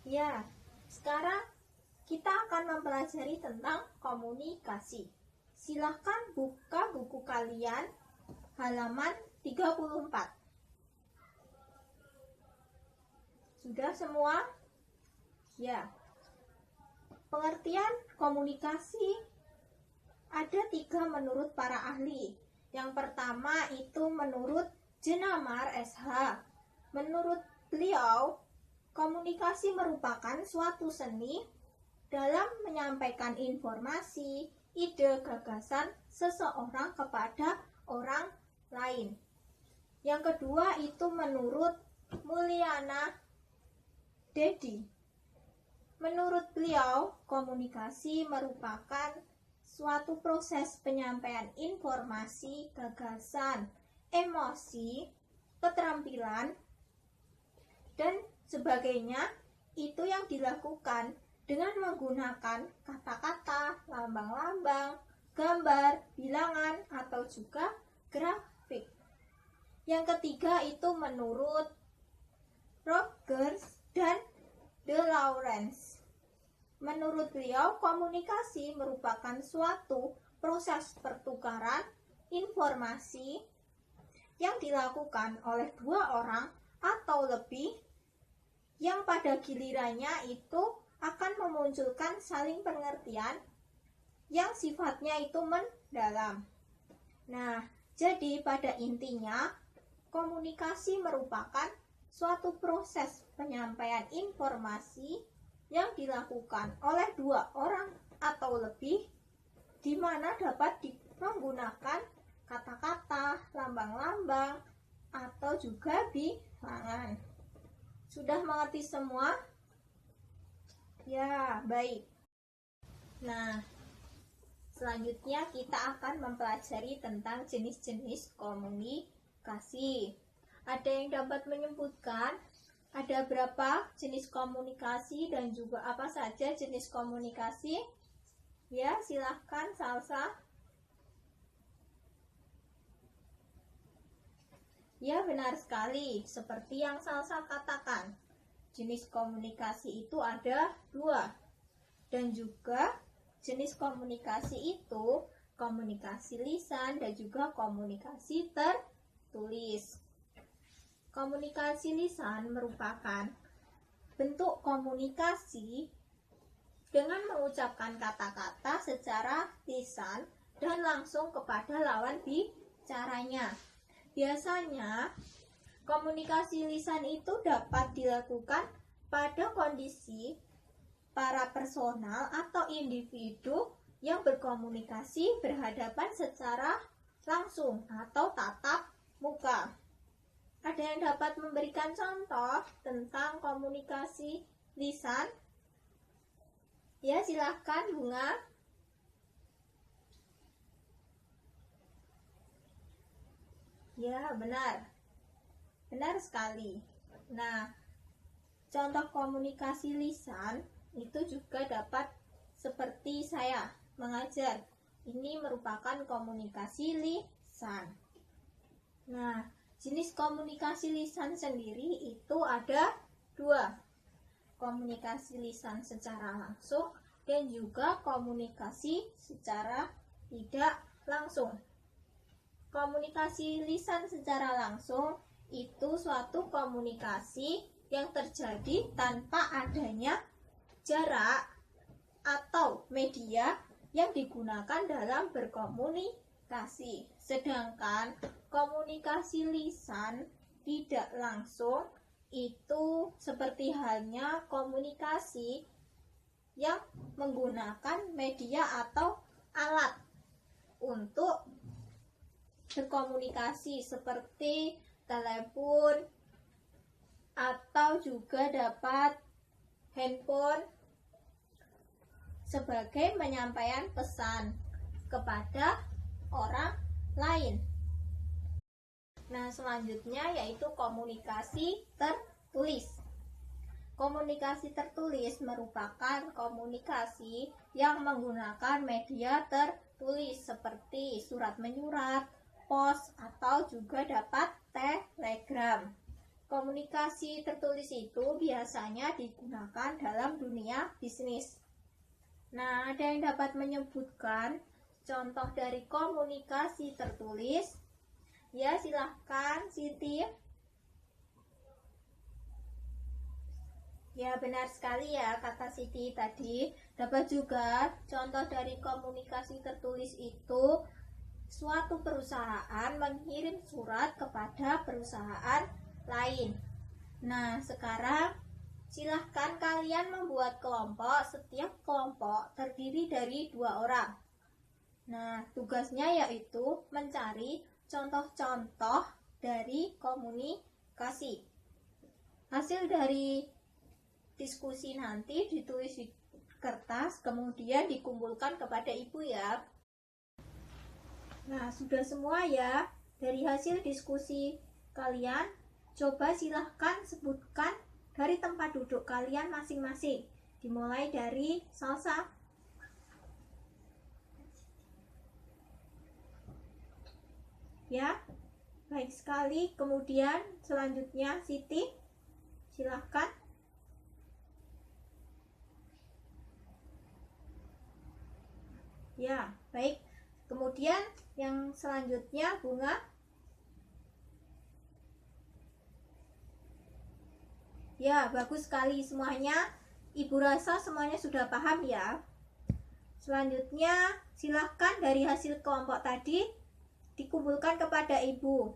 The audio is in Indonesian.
Ya, sekarang kita akan mempelajari tentang komunikasi. Silahkan buka buku kalian halaman 34. Sudah semua? Ya. Pengertian komunikasi ada 3 menurut para ahli. Yang pertama itu menurut Jenamar SH. Menurut beliau, komunikasi merupakan suatu seni dalam menyampaikan informasi, ide, gagasan seseorang kepada orang lain. Yang kedua itu menurut Mulyana Dedi. Menurut beliau, komunikasi merupakan suatu proses penyampaian informasi, gagasan, emosi, keterampilan, dan sebagainya itu yang dilakukan dengan menggunakan kata-kata, lambang-lambang, gambar, bilangan, atau juga grafik. Yang ketiga itu menurut Rogers dan De Laurence. Menurut beliau, komunikasi merupakan suatu proses pertukaran informasi yang dilakukan oleh 2 orang atau lebih yang pada gilirannya itu akan memunculkan saling pengertian yang sifatnya itu mendalam. Nah, jadi pada intinya komunikasi merupakan suatu proses penyampaian informasi yang dilakukan oleh 2 orang atau lebih di mana dapat menggunakan kata-kata, lambang-lambang, atau juga bilangan. Sudah mengerti semua? Ya, baik. Nah, selanjutnya kita akan mempelajari tentang jenis-jenis komunikasi. Ada yang dapat menyebutkan ada berapa jenis komunikasi dan juga apa saja jenis komunikasi? Ya, silahkan Salsa. Ya, benar sekali. Seperti yang Salsa katakan, jenis komunikasi itu ada 2. Dan juga jenis komunikasi itu komunikasi lisan dan juga komunikasi tertulis. Komunikasi lisan merupakan bentuk komunikasi dengan mengucapkan kata-kata secara lisan dan langsung kepada lawan bicaranya. Biasanya, komunikasi lisan itu dapat dilakukan pada kondisi para personal atau individu yang berkomunikasi berhadapan secara langsung atau tatap muka. Ada yang dapat memberikan contoh tentang komunikasi lisan? Ya, silahkan Bunga. Ya, benar. Benar sekali. Nah, contoh komunikasi lisan itu juga dapat seperti saya mengajar. Ini merupakan komunikasi lisan. Nah, jenis komunikasi lisan sendiri itu ada 2. Komunikasi lisan secara langsung dan juga komunikasi secara tidak langsung. Komunikasi lisan secara langsung itu suatu komunikasi yang terjadi tanpa adanya jarak atau media yang digunakan dalam berkomunikasi. Sedangkan komunikasi lisan tidak langsung itu seperti halnya komunikasi yang menggunakan media atau alat untuk berkomunikasi seperti telepon atau juga dapat handphone sebagai penyampaian pesan kepada orang lain. Nah, selanjutnya yaitu komunikasi tertulis. Komunikasi tertulis merupakan komunikasi yang menggunakan media tertulis seperti surat menyurat, pos, atau juga dapat telegram. Komunikasi tertulis itu biasanya digunakan dalam dunia bisnis. Nah, ada yang dapat menyebutkan contoh dari komunikasi tertulis? Ya, silahkan Siti. Ya, benar sekali ya kata Siti tadi. Dapat juga contoh dari komunikasi tertulis itu suatu perusahaan mengirim surat kepada perusahaan lain. Nah, sekarang silahkan kalian membuat kelompok. Setiap kelompok terdiri dari 2 orang. Nah, tugasnya yaitu mencari contoh-contoh dari komunikasi. Hasil dari diskusi nanti ditulis di kertas, kemudian dikumpulkan kepada ibu ya. Nah, sudah semua ya. Dari hasil diskusi kalian, coba silahkan sebutkan dari tempat duduk kalian masing-masing. Dimulai dari Salsa. Ya, baik sekali. Kemudian selanjutnya Siti, silahkan. Ya, baik. Kemudian yang selanjutnya Bunga. Ya, bagus sekali semuanya. Ibu rasa semuanya sudah paham ya. Selanjutnya silahkan dari hasil kelompok tadi dikumpulkan kepada ibu.